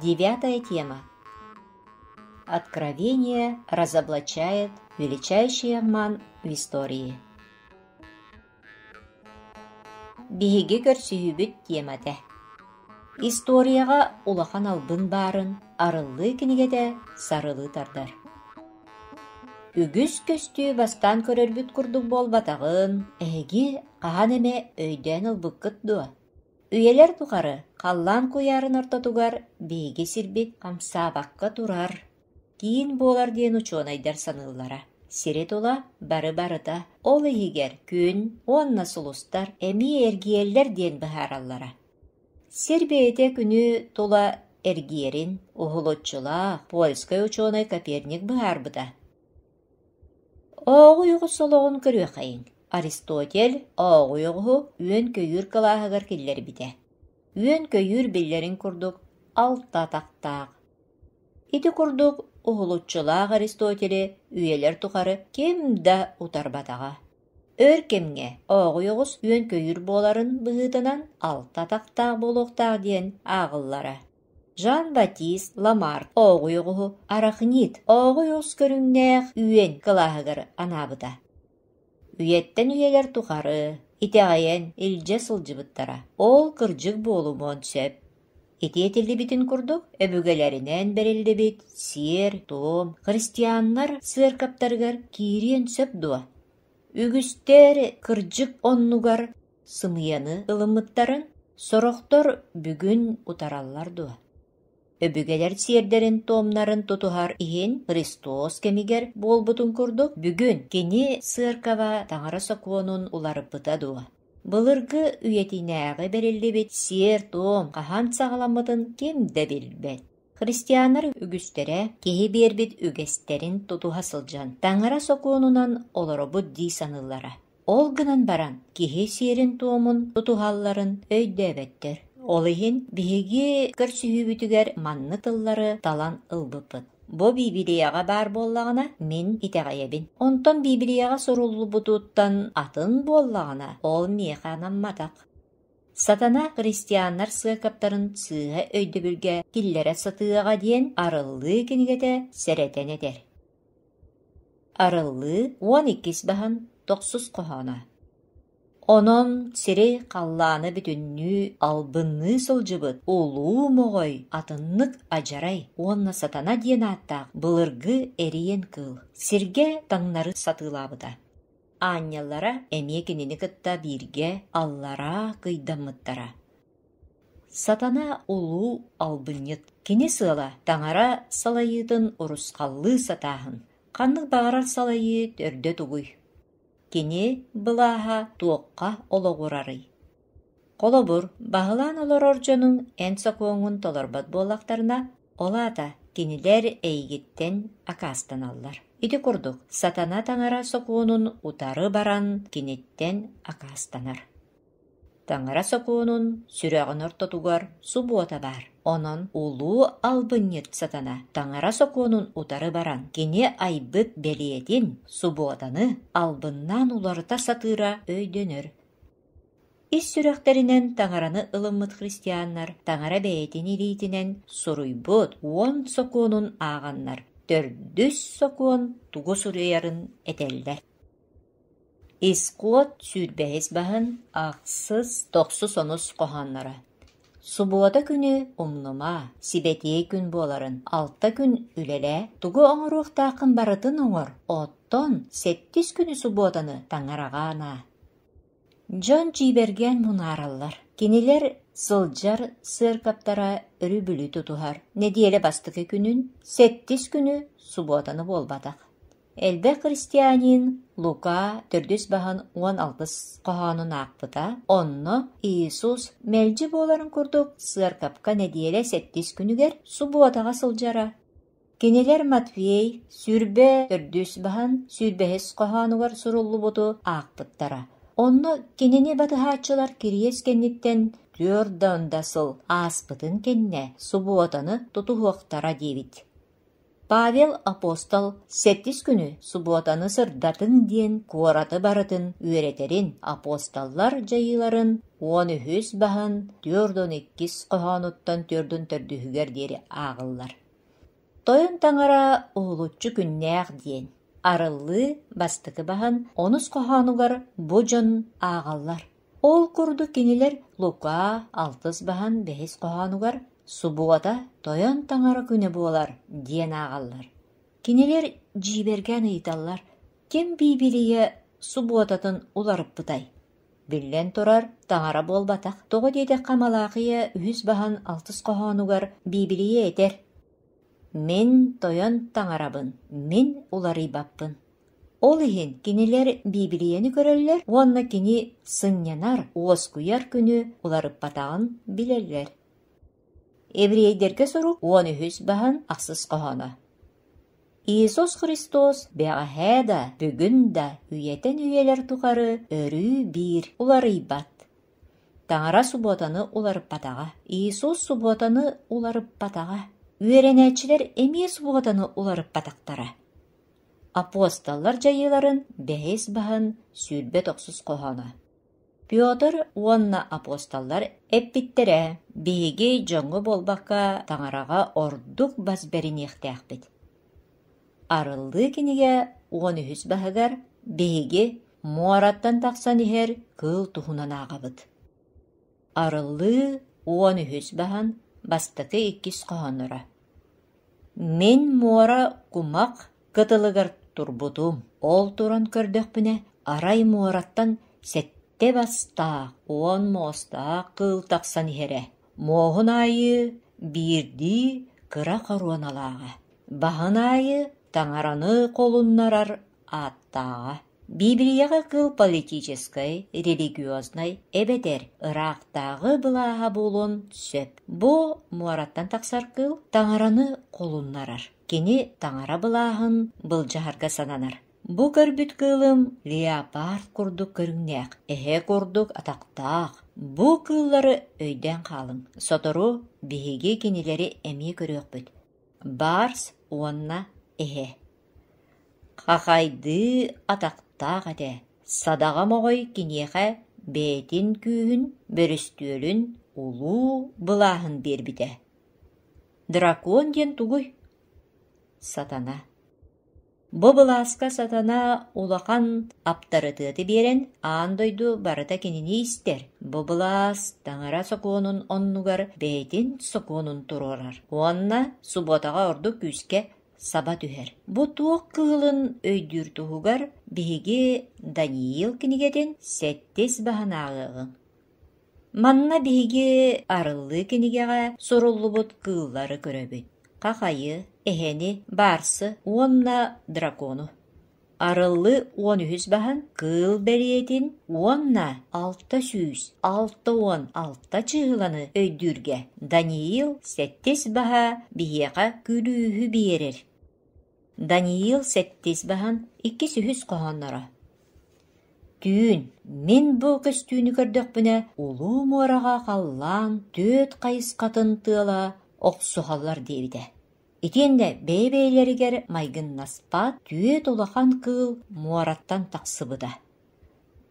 Девятая тема. Откровение разоблачает величайший обман в истории. Биһиги көрсүһүбүт темате. Историяға улахан албын барын, арыллы кинигете сарылы тардар. Үгүс көстүү бастан көрөрбүт курдук болбатагын, эги кахан эме өйден ылбыккыт дуа. Үйелер тухары, қаллан куярын ортотугар бейге сирбит камсаабакка турар. Кийин болар диен учуонайдар саныллара. Сирет ола бары-барыта, ол ийгер күн, онна сулустар, эми эргиеллер диен быхараллара. Сирбейте күнү тола эргиерин, ухулотчула, польскай учуонай Коперник быхарбыда. Оғуйуғу солоғын көрүөхайын. Аристотель оғуйуғу үөн көйүр кылааһыгар киллер бите. Үөн көйүр биллерин курдук алта тактаак. Ити курдук ухулутчулаах Аристотеле үйелер тухары кем да утарбатаға. Өр кемге оғуйуғус үөн көйүр боларын быһытынан алта тактаак болуқтаақ диен ағыллара. Жан-Батист Ламарк оғуйуғу арахнит оғуйуғус көрүңнээх үөн кылааһыгар анабыта. Үйеттен үйелер тухары, итеғайен илже сылжыбыттара. Ол кыржык болумон сөп. Итиетилли битин курдук, өбүгелеринен берилди бит, сиер, том, христианнар сыркаптаргар кириен сөп дуа. Үгүстер кыржык оннугар сымыяны ылымыттарын сорохтор бүгүн утараллар дуа. Өбүгелер сиердерин томнарын тутухар иһин Христос кемигер болбутун курдук бүгүн кини сыркава таңара сокуонун уларыппыта дуа. Былыргы үйетинээҕи берилди бит сиер том кахан сагаламмытын кем да билбет. Христианар үгүстере киһи биэрбит үгэстерин тутуха сылдьан таңара сокуонунан олоробут дии саныллара. Ол гынан баран киһи сиерин туомун тутухалларын өйдөбеттер. Ол иһин биһиги көрсүһүүбүтүгэр манны тыллары талан ылбыппыт. Бо Библияга бар боллагана мин итеҕайэбин. Онтон Библияга соруллубутуттан атын боллагана ол миэханамматак. Сатана христианнар сыакаптарын сыыһа өйдөбүргэ киллере сатыага диэн арыллыы кинигете сэретен этер. Арыллыы 12 бахан 9 кохона. Онон сири қалланы бүтүннүү албынны сылжыбыт, улуу моғой, атыннык ажарай, онна сатана диен аттақ, былыргы эриен кыл. Сирге таңнары сатылабыда. Аньяллара эмекенини кытта бирге, аллара кыйдаммыттара. Сатана улуу албыннет. Кини сыла таңара салайытын урускаллы сатаахын. Каннык бағарар салайы төрдө тугуй. Кини былааха туокка ологурарый. Колобур бағылан олороржонун эн сокуоңун толорбат болактарына олаата кинилер эйгиттен акаастаналлар. Ити курдук сатана таңара сокуонун утары баран киниттен акаастанар. Таңара сокуонун сүрөҕүн ортотугар субуота бар. Онон улуу албыннет сатана таңара сокуонун утары баран кини айбыт белиетин субуотаны албыннан уларыта сатыра өйдөнөр. Ис сүрөхтеринен таңараны ылыммыт христианнар таңара бэйетин илиитинен суруйбут 10 сокуонун ааганнар 400 сокуон тугу суруярын этеллер. Искуот сүрбэхис баһын ақсыз 9 коханнара. Субуота күнү умнума, сибетие күн боларын, 6 күн үлеле, тугу оңоруохтаакын барытын оңор, оттон 7 күнү субуотаны таңарагаана. Жон жиберген мунараллар. Кинилер сылжар сыркаптара өрүбүлү тутухар. Недиеле бастыкы күнүн 7 күнү субуотаны болбатак. Элбе христианин Лука 4 бахан 16 коханын акпыта, онно Иисус мелжи боларын курдук сыркапка недиеле 7 күнүгер субуотага сылжара. Кинилер Матфей сүрбе 4 бахан сүрбехес коханугар суруллубуту акпыттара. Онно кинини батыхаачылар кириес кенниттен түрдөн дасыл аспытын кенне субуотаны тутуhuoktara дебит. Павел апостол 7 күнү субботаны сырдатын диен куораты барытын үеретерин апостоллар жайыларын 13 бахан 4-2 кохонуттан 4-4 диери агыллар. Тойон таңара уолуччу күннээх диен. Арыллы бастыкы бахан 10 кохонугар божон агаллар. Ол курду кинилер Лука 6 бахан 5 кохонугар суббота тойон таңара күнө буолар диен агаллар. Кинилер жиберген ыйталлар. Кем Библия субботатын уларыппытай. Биллен турар таңара болбатак. Тоғы дейді камалақия 100 бахан 6 кохонугар Библия етер. Мен тойон таңарабын, мен улары баппын. Ол ихин кинилер Библияны көрөллер, онна кини сыннянар, уоскуяр күнү уларып батағын билерлер. Еврейдерге сорук 13 бахан ақсыз кохона. Иисус Христос бәға хәда, бүгін да үйетен үйелер туқары өрі бир улары бат. Таңара субботаны уларып батаға. Иисус субботаны уларып батаға. Үйеренәтчілер әме субботаны уларып батақтара. Апостоллар жайыларын 5 бахан сүрбе 9 кохона. Пётр уонна апостоллар эппиттере биги жоңго болбакка таңарага ордук басберин ихтяхбит. Арылды киниге 13 бахагар биги муараттан тақсан ихер кыл тухунан агабыт. Арылды 13 бахан бастыкы 2 кохонора. Мен муара кумак кытылыгар турбутум. Ол туран көрдөкпүне арай муараттан сетте баста, он моста кыл тақсан ихере. Моғын айы бирди кыра қаруан алаға. Бахын айы таңараны колуннарар аттаға. Библияға кыл политическай, религиознай эбетер ырақтағы былаға болуын сөп. Бу муараттан тақсар кыл таңараны колуннарар. Кені таңара былағын бұл жағарға сананар. Бу көрбүт кылым леопард курдук көрүңнәк, эхе курдук атақтақ. Бу кыллары өйден қалың. Сотору биһиги кинилери эми көрөкпүт. Барс уонна эхе. Қақайды атақтақ әте. Садаға моғой кинеха бетин күйін бөрістөлін улу былағын бербіде. Дракон ден тугуй. Сатана. Бобыласка сатана улақан аптарытыты берен андойду барыта кенини истер. Бобылас таңара сокуонун оннугар бейтин сокуонун турорар. Онна субботаға орду күске саба түхер. Бу туок кылын өйдүр тугугар биһиги Даниил кинигеден 7 баханагыгын. Манна биһиги арыллы кинигега соруллубут кыллары көрөбүт. Қақайы, эхени, барсы, уонна дракону. Арыллы 13 бахан кыл бериетин уонна 600, 6-10 чыгыланы өйдүрге. Даниил 7 баха бияқа күлүүхү биерер. Даниил 7 бахан 200 кохоннара. Түйін, мен бұл көстүүнү көрдөкпүнө улуу муарага қаллан 4 кайыс катын тыала оқсухаллар дейбіде. Итенде бейбейлерігер майгын наспат түйет олақан кыл муараттан тақсыбыда.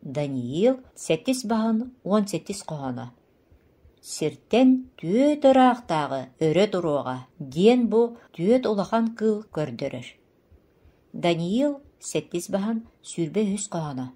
Даниил 7 бахан 18 кохона. Сиртен түйет ырақтағы өрі тұруға ден бұ түйет олақан кыл көрдірір. Даниил 7 бахан сүрбе 100 кохона.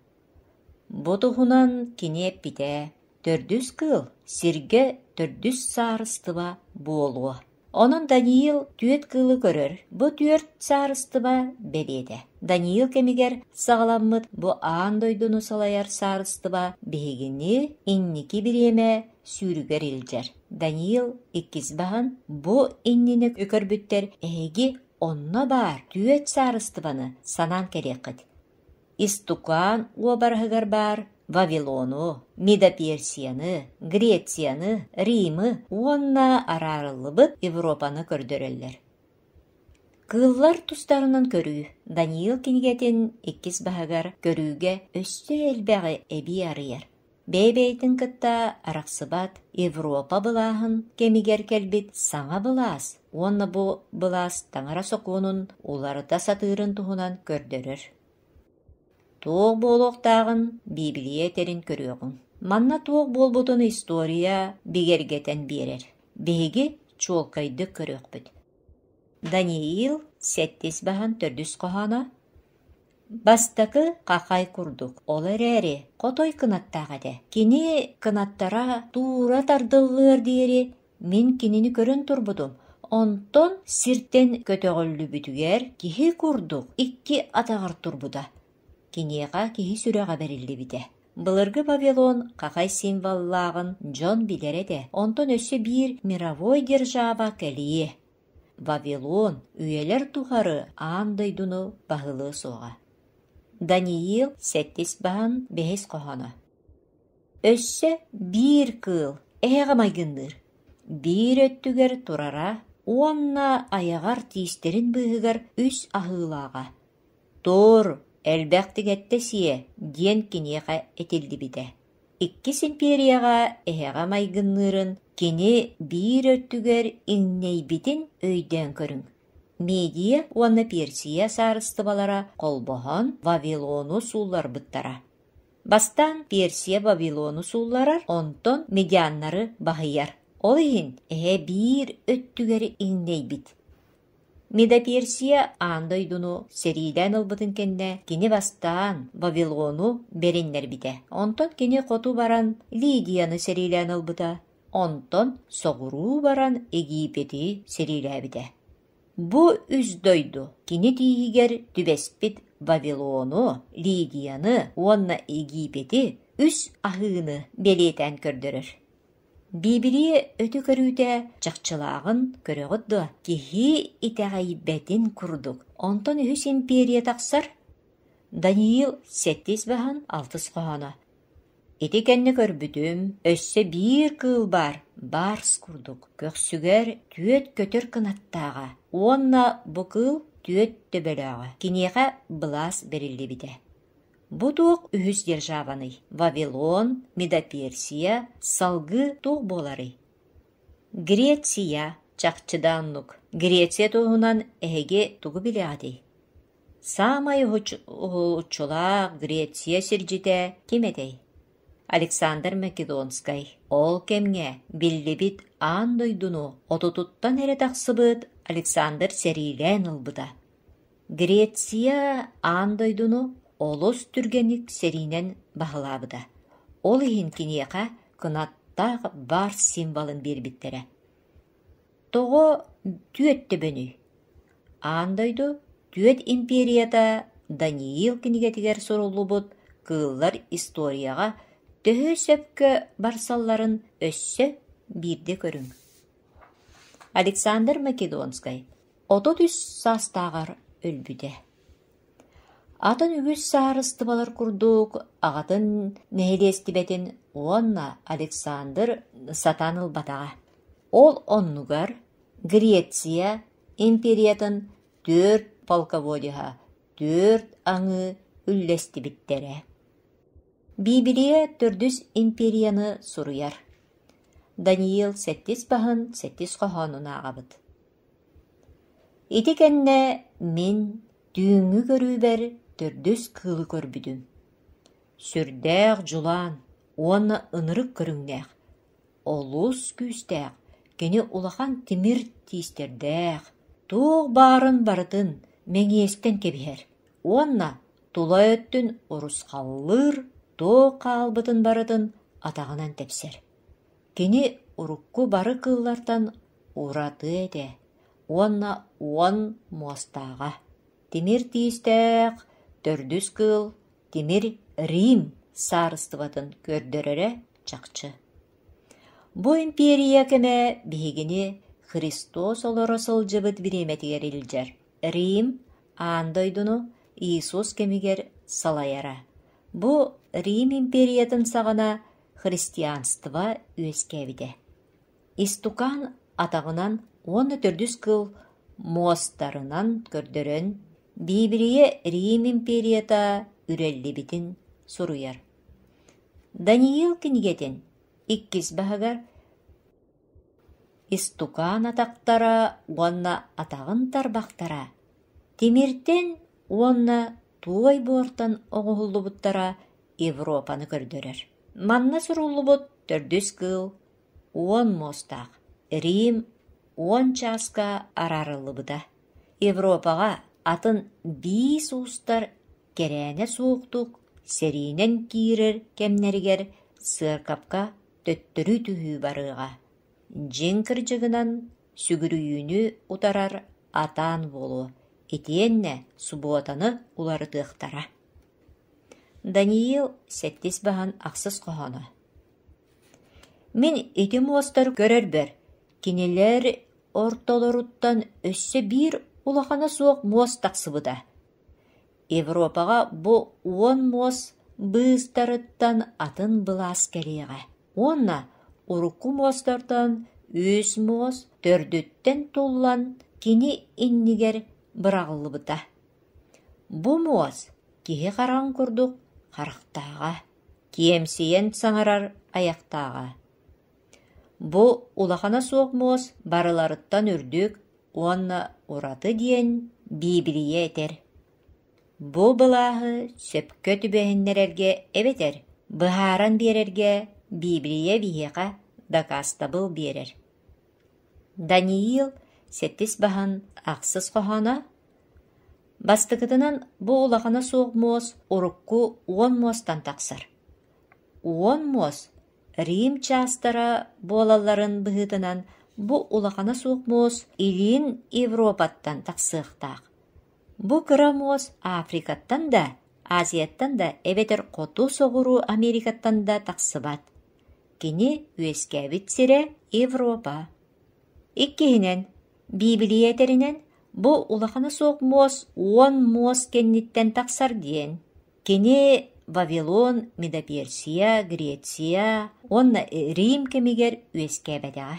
Бұтығынан кенеп бите 400 кыл сирге 400 сарыстыба болуы. Онын Даниил түйет кылы көрөр. Бу түйет сарыстыба береді. Даниил кемигер сағаламмыт бу аандойдуну салаяр сарыстыба бейгini инники биреме сүүрүгер илжер. Даниил 2 бахан бу иннини өкөрбүттер эги онна бар түйет сарыстыбаны санан кереккит. Истукан уобархыгар бар Вавилону, Мидо-Персияны, Грецияны, Римы, уонна арарылыбыт Европаны көрдөрөллөр. Кыллар тустарынан көрүү. Даниил кинигетин 2 бахагар көрүүге өстө элбәгы эби арыяр. Бейбейтін кытта арақсыбат Европа былаһын кемигер келбит саңа былаас. Онна бу былаас таңара сокуунун уларыта сатыырын туһунан көрдөрөр. Туох болуқтағын Библия терин көрüöҕүн. Манна туох болбутун история бигергетен берер. Беги чуолкайды көрөкпүт. Даниил 7 баһан төрдүс коһана. Бастакы какай курдук. Ол эрээри котой кынаттаагаде. Кини кынаттара тура тардыллыыр диэри мин кинини көрөн турбудум. Онтон сиртен көтөгөллүбүтүгер киһи курдук 2 атагар турбуда. Киниэға киһи сүрэҕэ бериллибите. Былыргы Вавилон какай символлаагын дьон билереде. Онтон өссө бир мировой держава келие. Вавилон үйелер тухары аандайдуну баһылыы суоҕа. Даниил 7 баһан 5 коһоно. Өссө бир кыл эһэҕэ майгынныр. Бир өттүгер турара, уонна аягар тиистерин быыһыгар үс аһыылаага. Тур элбэхтигетте сие диэн киниэхэ этилдибите. Иккис империяға эһэҕэ майгыннырын кини бир өттүгер иңнейбитин өйдөн көрүң. Медия уонна Персия саарыстыбалара колбоһон Вавилону сууларбыттара. Бастан Персия Вавилону сууларар, онтон медианнары баһыйар. Ол иһин бир өттүгер иңнейбит. Меда Персия аандойдуну сериилэн ылбытын кенне кини бастаан Вавилону бериннер бите. Онтон кини коту баран Лидияны сериилэн ылбыта. Онтон соғуруу баран Египети сериилээбите. Бу үздойду кини тиигер түбеспит Вавилону, Лидияны, уонна Египети үс аһыыны белиэтэн көрдөрөр. Библия өтү көрүүтэ чакчылаагын көрөгөддө киһи итэҕэйбэтин курдук. Онтон үһүс империя тахсар. Даниил 7 баһан 6 коһоно. Ити кэнни көрбүтүм, өссө бир кыл барс курдук. Көксүгер түөт көтөр кынаттаага. Уонна бу кыл түөт төбөлөөгө. Киниэхэ былаас бериллибите. Бу туох үһүс державаны. Вавилон, Меда-Персия, салгы туох болары. Греция, чакчыдааннук. Греция туһунан эһиги тугу билээди. Самай учулаах Греция сиржите кимедей? Александр Македонскай. Ол кемге биллибит аандойдуну отутуттан эре тахсыбыт Александр сериилэн ылбыта. Греция аандойдуну олус түргенник серинен баһылаабыта. Ол иһин киниэхэ кынаттаах бар символын биэрбиттерэ. Тоҕо түөт төбөнү. Аандойду түөт империята Даниил кинигетигер суруллубут кыыллар историяға төһө сөпкө барсалларын өссө бирде көрүң. Александр Македонскай 33 састаагар өлбүдэ. Атын үгүс саарыстыбалар курдук, агатын нэһилиэстибэтин уонна Александр сатанылбатаға. Ол оннугар Греция империятын 4 полководиха, 4 аңы үллестибиттере. Библия төрдүс империяны суруяр. Даниил 7 баһын 7 коһонуна агабыт. Ити кэнне мин түйүңү көрүүбер төрдүс кыылы көрбүдүм. Сүрдээх жулаан, уонна ынырык көрүңнээх. Олус күүстээх, кени улахан тимир тиистердээх. Туох баарын барытын меңиэстен кебиһэр. Уонна тула өттүн урусхаллыр, туох каалбытын барытын атағынан тепсер. Кени урукку бары кыыллартан ураты эте. Уонна уон муастаага. Тимир тиистээх, төрдүс кыл, тимир Рим саарыстыбатын көрдөрөрө чакчы. Бу империя кеме биһигини Христос олоро сылжыбыт биреметигер илжер. Рим аандойдуну Иисус кемигер салаяра. Бу Рим империятын сагана христианство үескебиде. Истукан атагынан 14 кыл мостарынан көрдөрөн Библия Рим империята үреллибитин суруяр. Даниил кинигетин иккис баһагар истукан атактара уонна атағын тарбақтара. Тимиртен уонна туой буортан оҕуһуллубуттара Европаны көрдөрөр. Манна суруллубут төрдүс кыл уон мостақ. Рим уон чааска арарыллыбыда. Европаға атын 5 устар керәне сууктук серинен киирер кемнеригер сыаркапка төттөрү түһүү барыга. Жин кырдьыгынан сүгүрүйүүнү утарар атаан болу. Итиенне субуотаны уларытыахтара. Даниил сеттис баһан ахсыс коһоно. Мен ити муостар көрөрбөр. Кинилер ортолоруттан өссө бир улахана суох муос тахсыбыда. Европаға бу уон муос быыстарыттан атын былаас келиэҕэ. Уонна урукку муостартан үс муос төрдүттен туллан кини иннигер бырағылыбыта. Бу муос киһи хараң курдук харахтааға, киемсиен саңарар аяқтааға. Бу улахана суох муос барыларыттан үрдүк уонна ураты диэн Библия этер. Бу былааһы сөпкө түбэһиннерерге эбетер, быһааран биэрерге Библия биһиэҕэ дакастабыл биэрер. Даниил сеттис баһан ахсыс коһоно. Бастыкытынан бу улахана суох муос урукку уон муостан тахсар. Уон муос Рим чаастара буолалларын быһытынан бу улахана суох муос илиин Европаттан тахсыахтаах. Бу кыра муос Африкаттан да, Азияттан да эбетер хоту соҕуру Америкаттан да тахсыбат. Кини үескәбит сире Европа. Иккиһинен Библия теринен бу улахана суох муос уон муос кенниттен тахсар диэн. Кини Вавилон, Медоперсия, Греция, онна Рим кемигер үескәбәдәгә.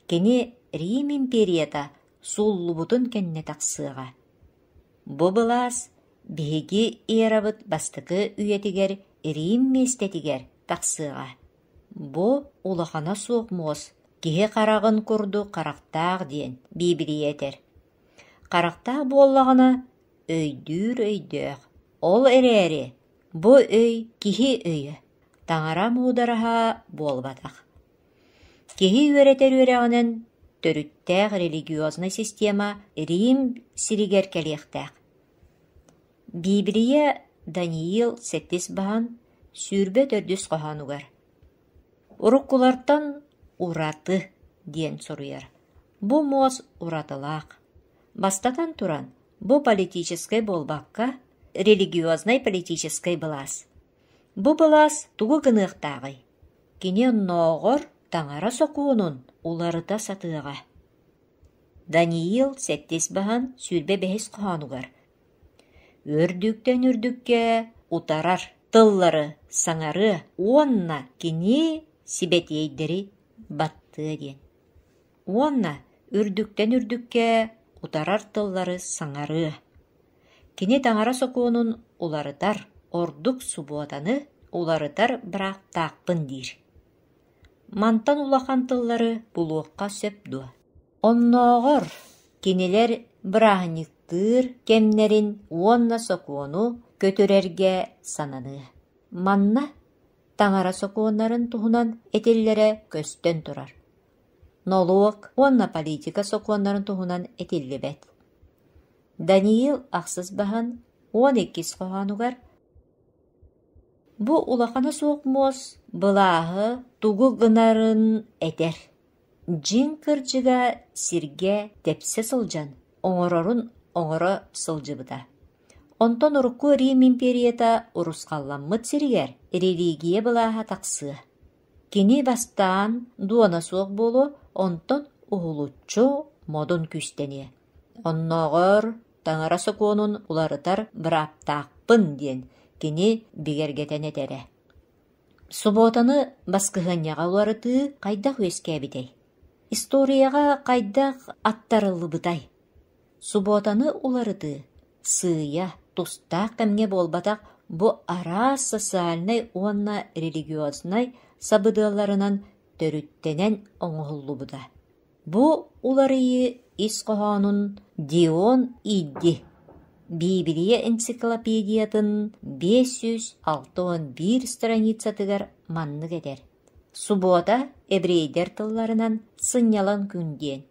Кини Рим империята суллубутун кенне тахсыга. Бу былаас биһиги иерабыт бастыкы үйетигер Рим местетигер тахсыга. Бу улахана суох муос киһи карагын курду карактаах диэн Библия этер. Карактаах буоллагана өйдүүр өйдөөх. Ол эрээри бу өй киһи өйө. Таңара муудараһа буолбатах. Киһи үөретер үөрэҕинэн төрүттээх религиозный система Рим сиригер кэлиэхтээх. Библия Даниил сеттис баһан сүүрбэ төрдүс коһонугар. Уруккулартан ураты диэн соруяр. Бу муос уратылаах. Бастатан туран бу политической болбакка религиозной политической былаас. Бу былаас тугу гыныахтаагый. Кини ноогор таңара сокуунун уларыта сатыага. Даниил сеттис баһан сүүрбэ бэһис коһонугар. Үрдүктен үрдүкке утарар тыллары саңары уонна кини сибетейдери батты диэн. Уонна үрдүктен үрдүкке утарар тыллары саңары. Кини таңара сокуунун уларытар ордук субуатаны уларытар быраак таакпын диир. Мантан улахан тыллары булуокка сөпдү. Онноогор кинилер бырааһыниктыыр кемнерин уонна сокуону көтөрерге сананы. Манна таңара сокуоннарын туһунан этиллере көстөн турар. Нолуок уонна политика сокуоннарын туһунан этиллибет. Даниил ахсыз баһан 12 коһонугар бу улахана суох муос былааһы тугу гынарын этер. Жин кырдьыга сирге тепсе сылдьан, оҥорорун оҥоро сылдьыбыта. Онтон урукку Рим империята урускалламмыт сиригер религия былааһа тахсыа. Кини бастаан дуона суох болу онтон уһулуччу модун күстени. Онноогор таңара сокуонун уларытар быраптаакпын диэн кини бигергетен этере. Суботаны баскыһынняга уларыты кайдах үескәбитей. Историяга кайдах аттарылыбытай. Суботаны уларыты сыя, тустаак кемге болбатак бу ара социальный уонна религиозный сабыдыларынан төрүттенен оңоһуллубуда. Бу уларыйы исқоһонун Дион идди. Библия энциклопедиятын 561 страницатыгар маннык эдер. Суббота эбрейдер тылларынан сыннялан күнден.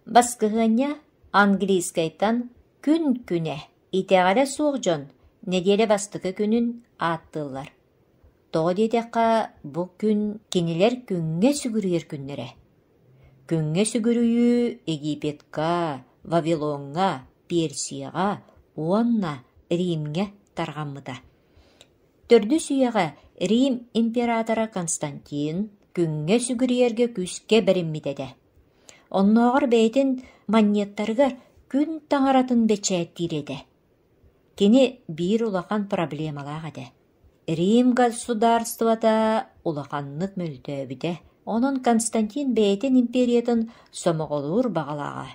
Баскыгыня английскайтан күн күне. Итеғале соғжон неделе бастықы күнін аттылар. Тоғдетеққа бұл күн кенелер күнге сүгірер күннері. Күнге сүгірүйі Египетка, Вавилонға, Персияға, Уонна, Римге тарғамыда. Төрді сүйеға Рим императора Константин күнге сүгірерге күске біріммедеді. Онноғыр бәйтін монеттарғар күн таңаратын бечәттиреді. Кені бір улақан проблемалағады. Рим государствата улақанлық мүлтөбіде. Onun Константин бәйтін империятын сомоғылыр бағалаға.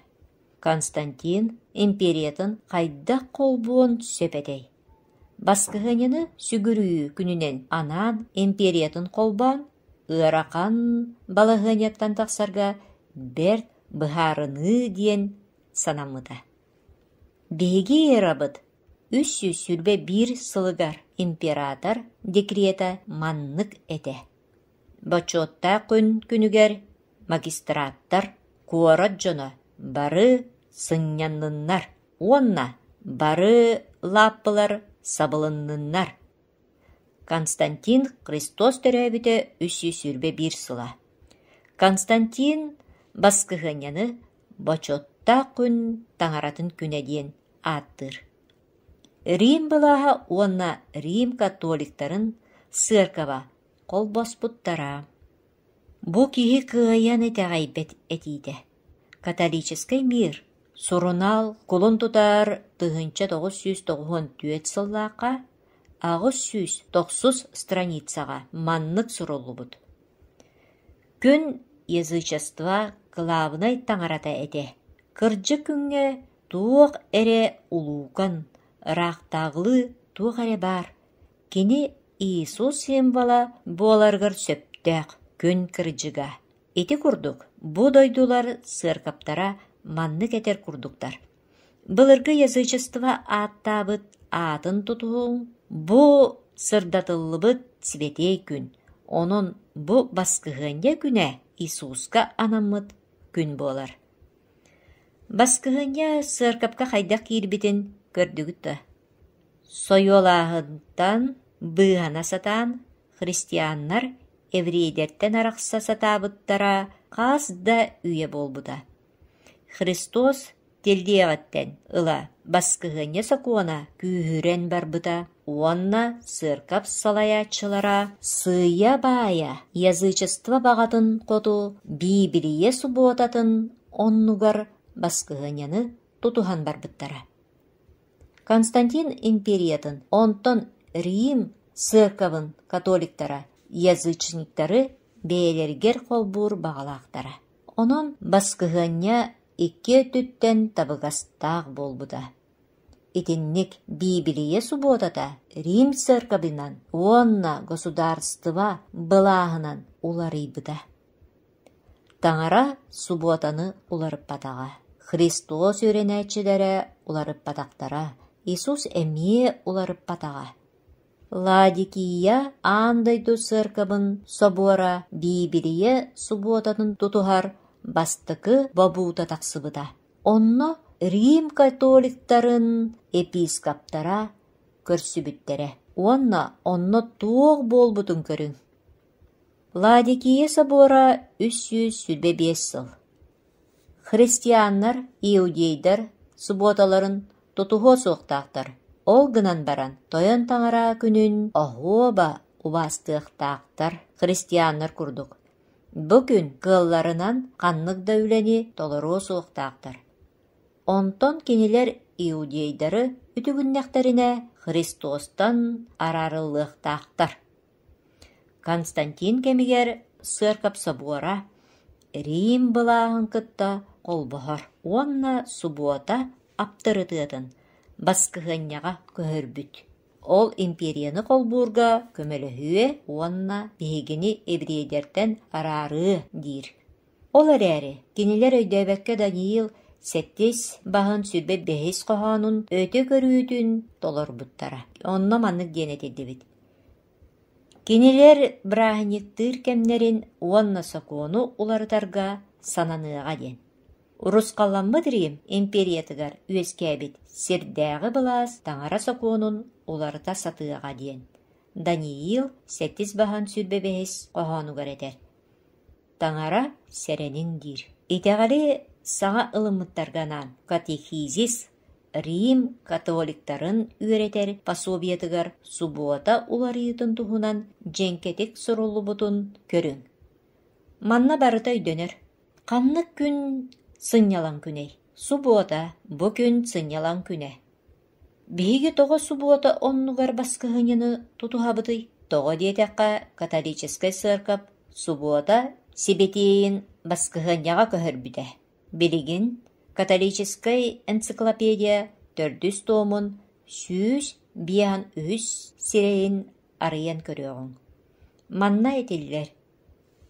Константин империятын қайдақ қолбуын сөпедей. Басқығынені сүгірүү күнінен анан империятын қолбан, ырақан балығынеттан тақсарға бәрт бұхарыны дейін санамыда. Беги ерабыд, 300 сүрбе бір сылығар император декрета маннық әді. Бачотта күн күнігер магистраттар куарат жоны бары сыннянныннар, онна бары лаппылар сабылынныннар. Константин Христос төрәбіті 300 сүрбе бір сыла. Константин басқығыняны бачотта күн таңаратын күнеден аттыр. Рим былаға онна Рим католиктарын сыркава қол боспуттара. Бу кихи кыайан этәғайбет этиде. Католический мир сурунал кулун тутар 1994 сыллақа 990 страницаға маннык сурулубут. Күн язычество главный таңарата эте. Кыржы күнге туық эре улуган, рақтағлы туық эре бар. Кені Иисус символа боларгар сөптәк күн кыржыга. Эти курдук, бу дойдулар сыркаптара манны кетер курдуктар. Былыргы язычество аттабыт атын тутуң, бу сырдатылыбыт цветей күн. Onun бу баскыгынья күнә Иисуска анаммыт күн болар. Баскыгынья сыркапка хайдак кирбитин көрдүгүттө. Сойолағынтан быгана сатан христианнар еврейдерттен арақса сатабыттара қас да үйе болбуда. Христос телдеғаттен ыла баскыгыня сакуана күйірен барбыта, уанна сыркап салаячылара сыя бая язычество бағатын қоту Библия субботатын оннугар баскыгыняны тутухан барбыттара. Константин империятын онтон Рим сыркабын католиктара язычниктары бейлергер қолбур бағалақтара. Онон баскыгыня 2 түттен табыгастақ болбуда. Итинник Библия субботата Рим церкабынан онна государства былағынан уларыйбыда. Таңара субботаны уларып батаға. Христос өренәчілері уларып батақтара. Иисус әме уларып батаға. Ладикия андайду церкабын собора Библия субботатын тутухар бастыкы бабута тақсыбыда. Онно Рим католиктарын епископтара көрсүбүттері. Онно туық болбутун көрүн. Ладикия собора 305 сыл. Христианнар, иудейдер субботаларын тутуғо соқтақтар. Ол гынан баран тойон таңара күнін оғуоба убастықтақтар христианнар курдук. Бүгін кылларынан қаннық дәулені толыру соқтақтар. Онтон кенелер иудейдары үтігіннәқтеріне Христостан арарылықтақтар. Константин кемигер сыркап собора Рим былағын кытта қолбығар. Онна суббота аптырытыдын баскыгынняға көрбүт. Ол империяны қолбуырға көмөлөһүө уонна биһигини эбриэдерден арары диир. Ол эрээри, кинилер өйдөбөккө Даниил сеттис баһын сүрбе бэһис коһоонун өтө көрүүтүн толорбуттара. Онно маннык диэн этилдибит. Кинилер брахниктыр кемнерин уонна сокуону уларытарга сананыга диэн. Урускалламмыдырыйым империятыгар үескәбит сирдәгы былаас таңара сокуонун уларыта сатыга диэн. Даниил сеттис баһын сүрбе бэһис коһоонугар этер. Таңара сәренин дир. Итәғали саға ылымыттарганан катехизис Рим католиктарын үйретер пособиятыгар суббота уларыйтын туһунан женкетик суруллубутун көрүң. Манна барыта өйдөнөр. Каннык күн сыньялан күней. Суббота бу күн сыньялан күнэ. Биһиги тоҕо суббота оннугар баскыһыняны тутуһабытый. Тоҕо диэтэххэ католической церковь суббота сибетиин баскыһыняга көһөрбүтэ. Билигин католической энциклопедия төрдүс томун сүүс биэһан үһүс сирэйин арыйан көрөҕүң. Манна этиллер.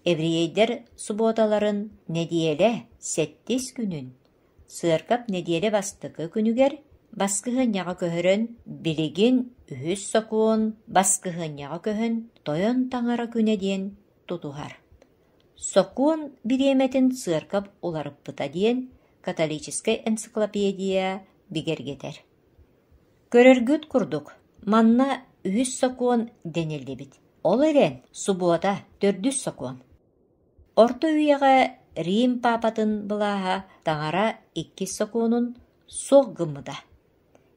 Эбриейдер субботаларын недиэле сеттис күнүн, церковь недиэле бастыкы күнүгер баскыһыняга көһөрөн, билигин үһүс сокуон баскыһыняга көһөн тойон таңара күнэ диэн тутуһар. Сокуон бириэметин церковь уларыппыта диэн католической энциклопедия бигергетер. Көрөргүт курдук. Манна үһүс сокуон денелдебит. Ол эрен суббота төрдүс сокуон. Орто үйеға Рим папатын былаға таңара 2 сокуонун соғгымыда.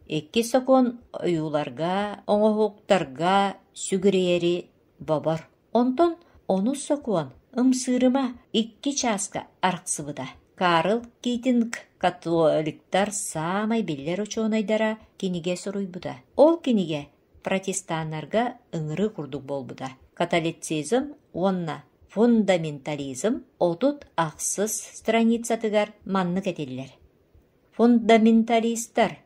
2 сокуон оюларга, оңоһуктарга сүгүрээри бобор. Онтон 10 сокуон ымсырыма 2 часка арқсыбыда. Карл Кейтинг католиктар самай биллер учуонайдара киниге соруйбуда. Ол киниге протестаннарга ыңыры курдук болбуда. Католицизм онна фундаментализм отут ақсыз страницатыгар маннык этиллер. Фундаменталисттар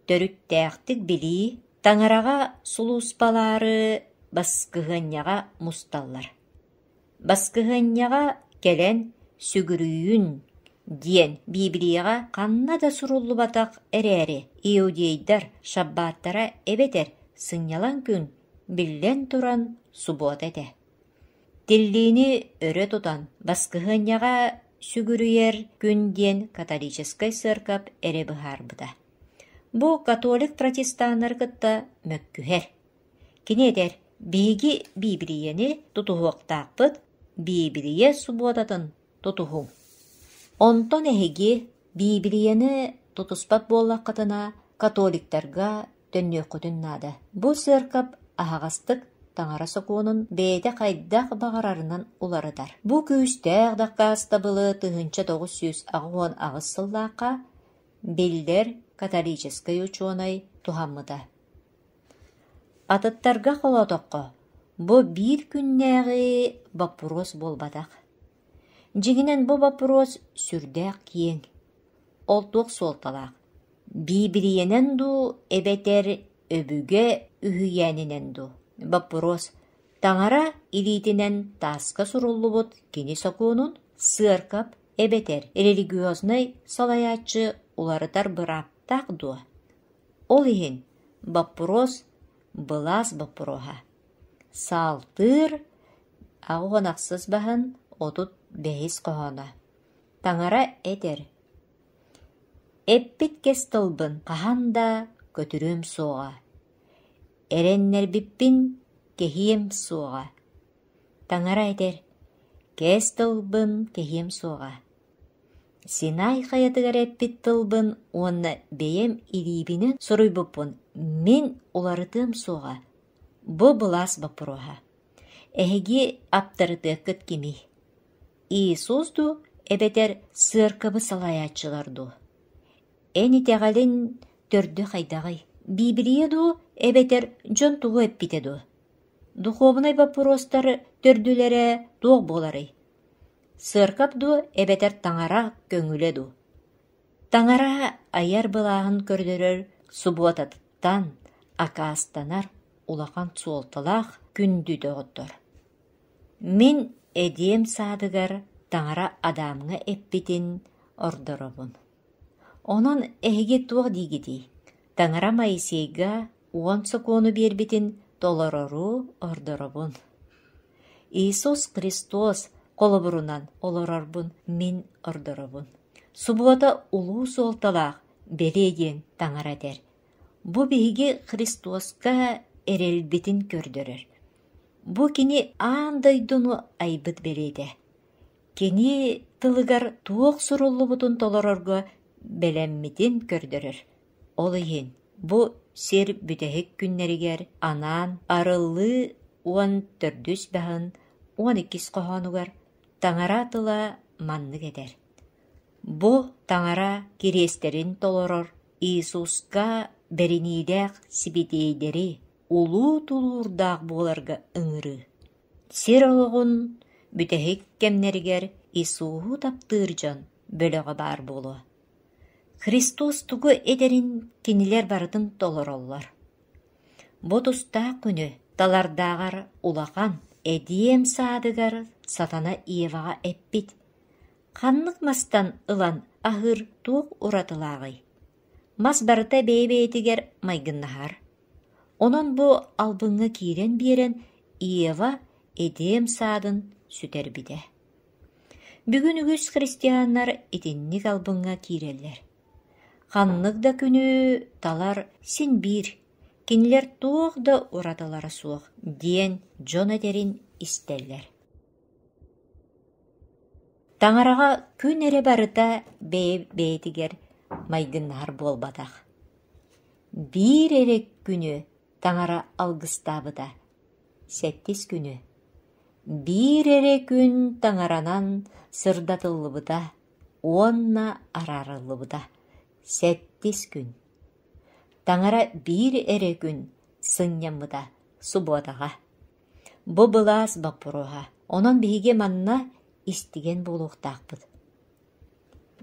төрүттээхтик билии таңарага сулууспалары баскыһыняга мусталлар. Баскыһыняга келен сүгүрүүн диэн Библияга канна да суруллубатак эрээри иудейдар шаббаттара эбетер сыньялан күн биллен туран суббот эте. Тиллини өрө тутан баскыһыняга сүгүрүйер күн диэн католической церковь эре быһаарбыта. Бу католик протестаннар кытта мөккүһэр. Кинетер биги Библияны тутуһуактааппыт, Библия субботатын тутуһум. Онтон эһиги Библияны тутуспат буоллаккатына католиктарга төннөөхкүтүн наада. Бу церковь аһаҕастык таңара сокуонун бэйэтэ хайдах бағарарынан уларыдар. Бу күүстээх дахкаастабылы тыһынча 900 агуон агыс сыллаакка билдер католической учуонай тухаммыта. Атыттарга холотокко бу бир күннээги вопрос болбатак. Жигинен бу вопрос сүрдээх киең. Олтук солталаак. Библиянен ду эбетер өбүге үһүйэнинен ду. Вопрос таңара илитинен таска суруллубут кини сокуунун церковь эбетер религиозный салаячы уларытар быраптак ду. Ол иһин вопрос былас вопроха. Салтыр агуонаксыз баһын отут бэһис коһона. Таңара этер. Эппит кестылбын каханда көтүрөм суога. Эреннер биппин кехием суога. Таңара этер. Кестылбын кехием суога. Синай хаятыгар эппит тылбын онна бейем илибинен соруйбуппун. Мен уларытым суога. Бу былас вопроха. Эһиги аптарытыаккыт кими. Иисусду эбетер церковы салаячыларду. Эни тегалин төрдү хайдагай. Библияду эбетер жон тугу эппитеду. Духовный вопростар төрдүлере туг болары. Церковду эбетер таңара көңүледу. Таңара аяр былаһын көрдөрөр субботаттан акаастанар улахан суолталаах күндү доҕотор. Мин эдиэм саадыгар таҥара адамҥа эппитин ордоробун. Онон эһиги туох диигити, таҥара Моисейга уон сокуону биэрбитин толороруу ордоробун. Иисус Христос колобурунан олорорбун мин ордоробун. Субуота улуу суолталаах белиэдиэн таҥара дер. Бу биһиги Христоска эрэлбитин көрдөрөр. Бу кини аандайдуну айбыт белиэдэ. Кини тылыгар туох суруллубутун толорорго белэммитин көрдөрөр. Ол иһин бу сир бүтэһик күннэригэр анаан арыллыы уон төрдүс баһын 12 коһонугар таҥара тыла маннык эдэр. Бу таҥара кириэстерин толорор Иисуска бериниидээх сибитиэйдери улуу тулуурдаах буоларга ыҥырыы. Сир олоҕун бүтэһик кэмнэригэр Исууху таптыыр дьон бөлөҕө баар буолуо. Христос тугу эдерин кинилэр барытын толороллор. Бу тустаах күнү талардаагар улахан эдиэм саадыгар сатана Иеваҕа эппит. Ханнык мастан ылан аһыр туох уратылааҕый. Мас барыта бэйэбэйэтигэр майгыннаһар. Онон бу албыҥҥа киирэн биэрэн Иева эдиэм саадын сүтэрбитэ. Бүгүн үгүс христианнар итинник албыҥҥа киирэллэр. Ханнык да күнү талар син биир, кинилэр туох да ураталара суох диэн дьон этерин истэллэр. Таҥараҕа күн эре барыта бэйэтигэр майгыннаһар буолбатах. Биир эрек күнү таҥара алгыстаабыта. 8 күнү. Биир эре күн таҥаранан сырдатыллыбыта, уонна араарыллыбыта. 8 күн. Таҥара биир эре күн сыҥняммыта субуотаҕа. Бу былаас баппуруоһа. Онон биһиги манна истиген буолуохтаахпыт.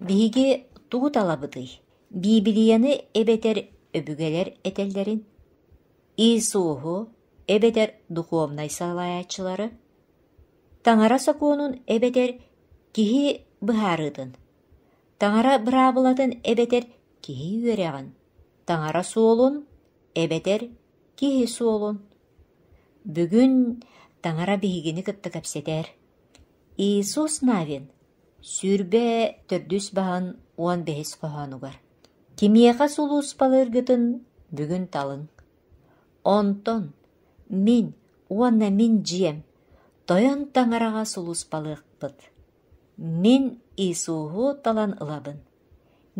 Биһиги тугут алабытый. Библияны эбетер өбүгелер этеллерин. Иисуху эбетер духовнай салаячылары. Таҥара сокуонун эбетер киһи быһаарыытын. Таҥара быраабылатын эбетер киһи үөрэҕин. Таҥара суолун эбетер киһи суолун. Бүгүн таҥара биһигини кытта кэпсэтээр. Иисус Навин сүрбэ төрдүс баһын 15 коһонугар. Кимиэха сулуус балыргытын бүгүн талын. Онтон мин уонна мин дьиэм тойон таҥараҕа сулуус балыахпыт. Мин Иисуху талан ылабын.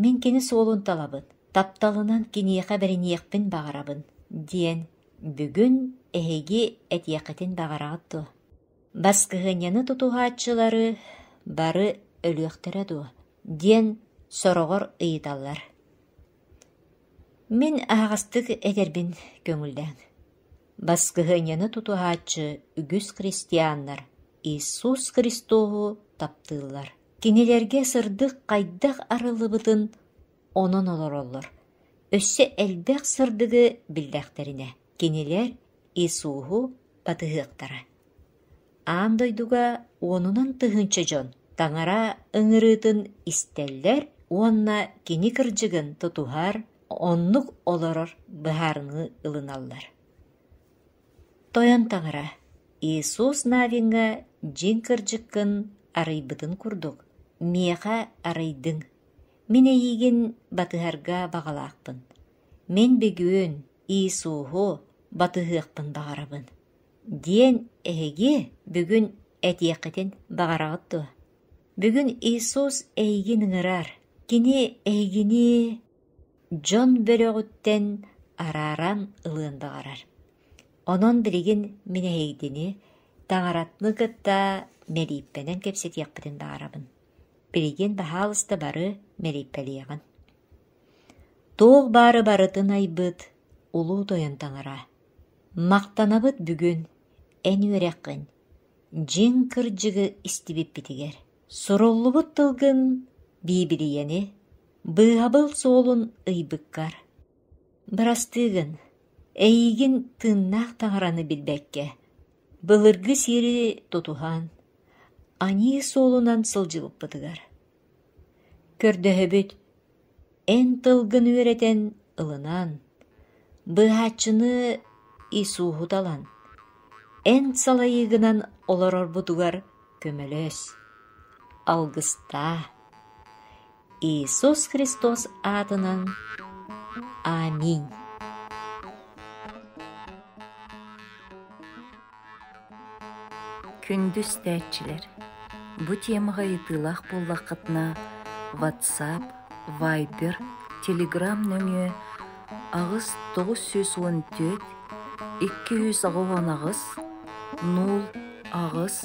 Мин кини суолун талабын. Тапталынан киниэха бериниэхпин баҕарабын диэн бүгүн эһиги этиэххитин баҕараҕытту. Баскыһыняны тутуһааччылары бары өлүөхтэрэ дуо диэн сороҕор ыйыталлар. Мин аҕастык этербин көҥүлдээн. Баскыһыняны тутуһааччы үгүс христианнар Иисус Христоху таптыыллар. Кинилерге сырдык кайдах арылыбытын онон олороллор. Өссө элбэх сырдыгы билдэхтерине. Кинилер Иисуху батыһыактара. Аандойдуга уонунан тыһынча дьон таҥара ыҥырыытын истэллэр уонна кини кырдьыгын тутуһар оннук олорор быһаарыҥҥы ылыналлар. Тойон таҥара Иисус Навинга дьиҥ кырдьыккын арыйбытын курдук. Миэха арыйдыҥ. Мин эйигин батыһарга баҕалаахпын. Мен бигүөн Иисуху батыһыахпын баҕарабын. Диэн эһиги бүгүн этиэххитин баҕараҕытту. Бүгүн Иисус эйигин ыҥыраар. Кини эйигини дьон бөлөҕүттэн арааран ылыан баҕарар. Онон билигин мин эйигдини таҥаратны кытта мэлииппэнэн кэпсэтиэхпитин баҕарабын. Билигин баһаалыста бары мэлииппэлиэҕин. Туох баары барытын айбыт улуу тойон таҥара. Мактанабыт бүгүн эн үөрэххин дьиҥ кырдьыгы истибиппитигэр. Суруллубут тылгын Библияны быһабыл суолун ыйбыккар. Бырастыыгын Эйигин тыннаах таҥараны билбэкке. Былыргы сири тутуһан, anii суолунан сылдьыбыппытыгар. Көрдөһөбүт, эн тылгын үөрэтэн ылынан, быһааччыны исуухуталан, эн салайыыгынан олорорбутугар көмөлөс, алгыстаа. Иисус Христос аатынан. Аминь. Күндүс тәтчилер. Бу темаға ытылах боллақытына WhatsApp, Viber, Telegram нөмі ағыз 914 210 ағыз 0 ағыз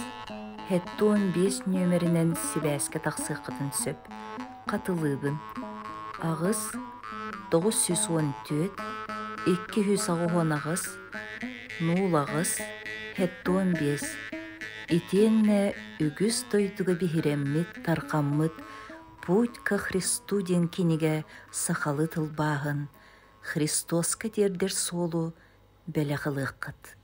715 нөмірінен сибәске тақсықытын сөп. Қатылыбын. Ағыз 914 210 ағыз 0 ағыз 715. Итенне үгіз тойдуға бихиреммит, тарқаммыт, путь ка Христу ден кенеге сақалы тылбағын, Христос кәтердер солу бәліғылық қыт.